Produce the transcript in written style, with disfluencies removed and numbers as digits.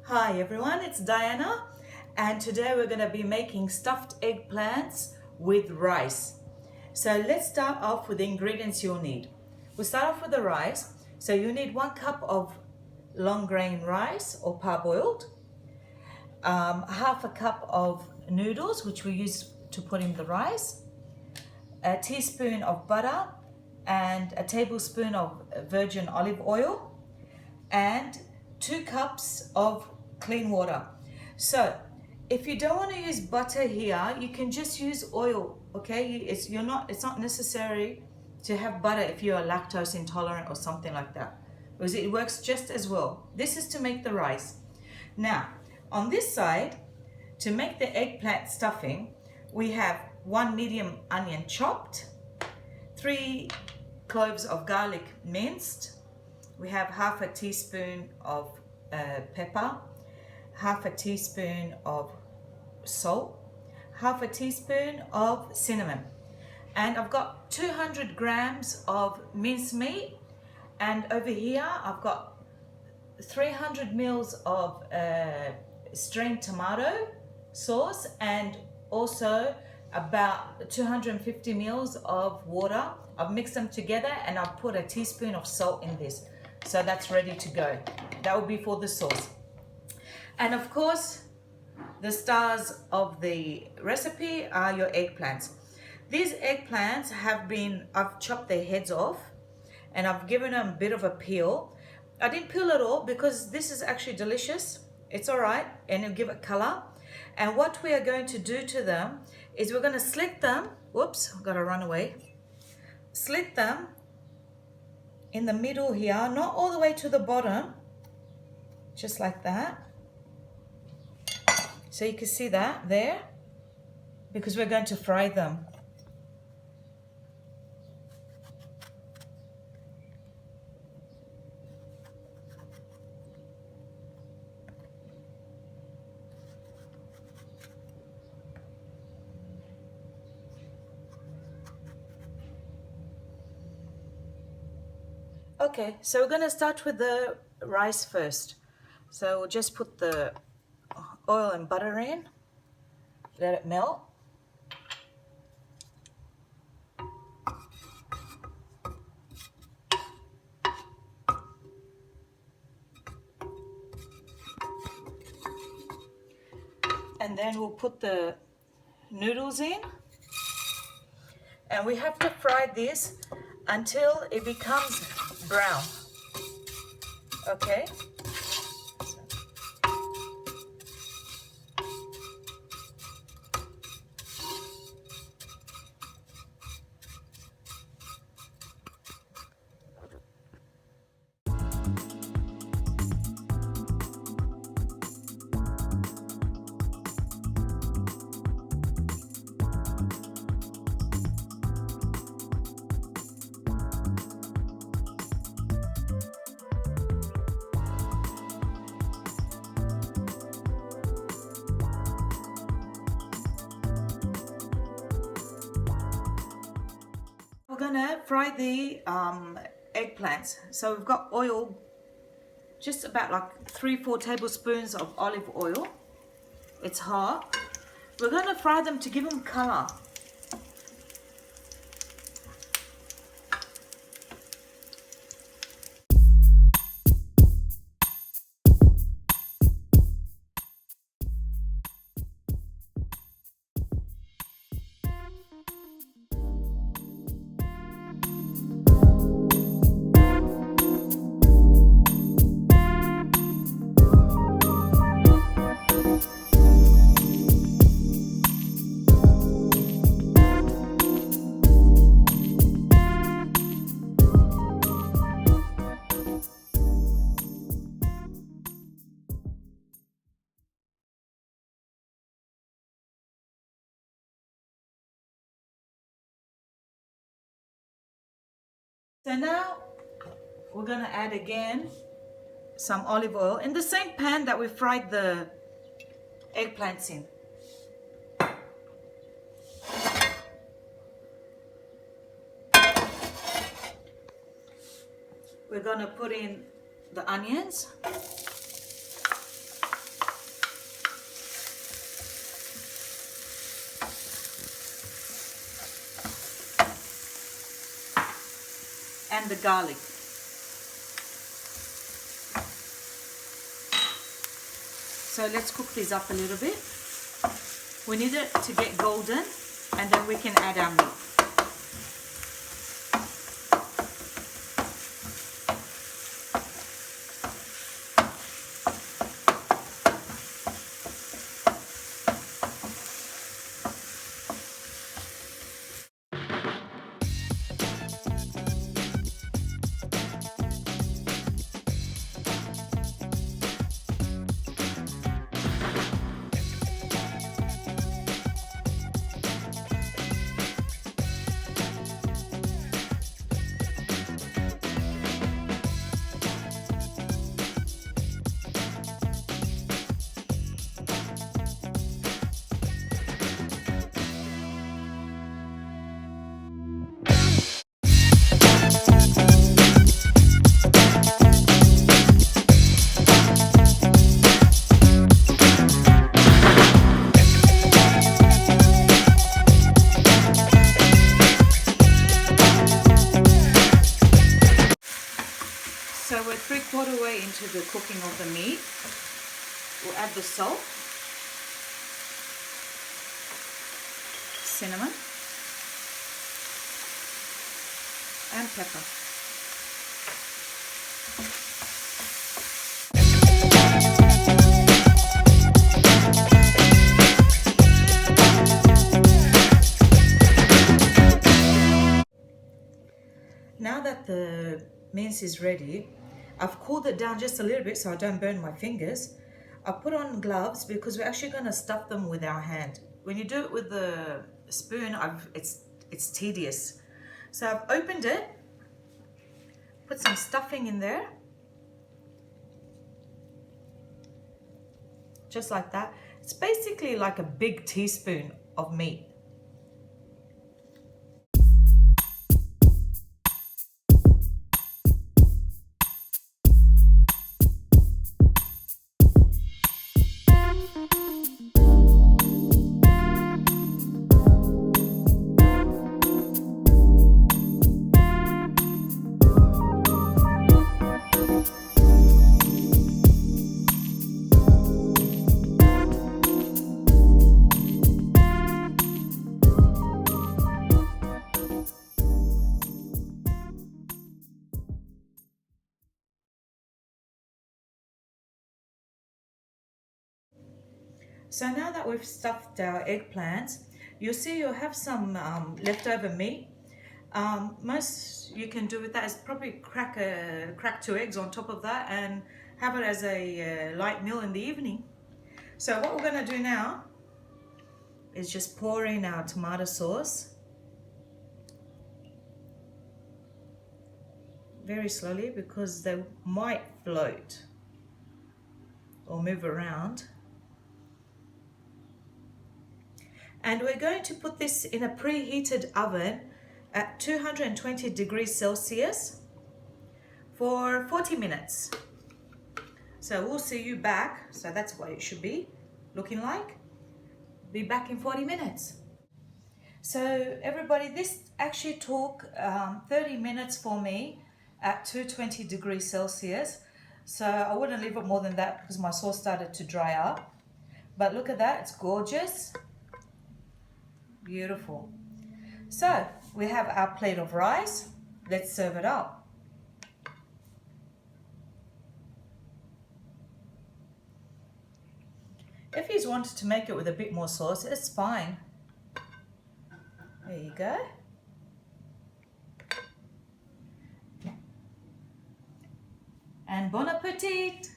Hi everyone, it's Diana, and today we're going to be making stuffed eggplants with rice. So let's start off with the ingredients you'll need. We'll start off with the rice. So you need 1 cup of long grain rice or parboiled, half a cup of noodles, which we use to put in the rice, a teaspoon of butter, and a tablespoon of virgin olive oil, and 2 cups of clean water. So if you don't want to use butter here, you can just use oil, okay? It's not necessary to have butter if you're lactose intolerant or something like that, because it works just as well. This is to make the rice. Now on this side, to make the eggplant stuffing, we have 1 medium onion chopped, 3 cloves of garlic minced, we have half a teaspoon of pepper, half a teaspoon of salt, half a teaspoon of cinnamon, and I've got 200 grams of minced meat, and over here I've got 300 mils of strained tomato sauce, and also about 250 mils of water. I've mixed them together and I've put a teaspoon of salt in this. So that's ready to go. That will be for the sauce. And of course, the stars of the recipe are your eggplants. These eggplants I've chopped their heads off and I've given them a bit of a peel. I didn't peel it all because this is actually delicious. It's all right, and it'll give it color. And what we are going to do to them is we're going to slit them. Whoops, I've got to run away. Slit them in the middle here, not all the way to the bottom, just like that. So you can see that there, because we're going to fry them. Okay, so we're going to start with the rice first. So we'll just put the oil and butter in, let it melt. And then we'll put the noodles in. And we have to fry this until it becomes brown. Okay? We're gonna fry the eggplants. So we've got oil, just about like 3-4 tablespoons of olive oil. It's hot. We're gonna fry them to give them color. So now we're gonna add again some olive oil in the same pan that we fried the eggplants in. We're gonna put in the onions. and the garlic. So let's cook these up a little bit. We need it to get golden, and then we can add our meat. So we're 3/4 way into the cooking of the meat. We'll add the salt, cinnamon, and pepper. Now that the mince is ready, I've cooled it down just a little bit so I don't burn my fingers. I put on gloves because we're actually going to stuff them with our hand. When you do it with the spoon, it's tedious. So I've opened it, put some stuffing in there, just like that. It's basically like a big teaspoon of meat. So now that we've stuffed our eggplants, you'll see you'll have some leftover meat. Most you can do with that is probably crack 2 eggs on top of that and have it as a light meal in the evening. So what we're going to do now is just pour in our tomato sauce very slowly because they might float or move around. And we're going to put this in a preheated oven at 220 degrees Celsius for 40 minutes. So we'll see you back. So that's what it should be looking like. Be back in 40 minutes. So everybody, this actually took 30 minutes for me at 220 degrees Celsius. So I wouldn't leave it more than that because my sauce started to dry up. But look at that, it's gorgeous. Beautiful. So we have our plate of rice. Let's serve it up. If you wanted to make it with a bit more sauce, it's fine. There you go. And bon appetit!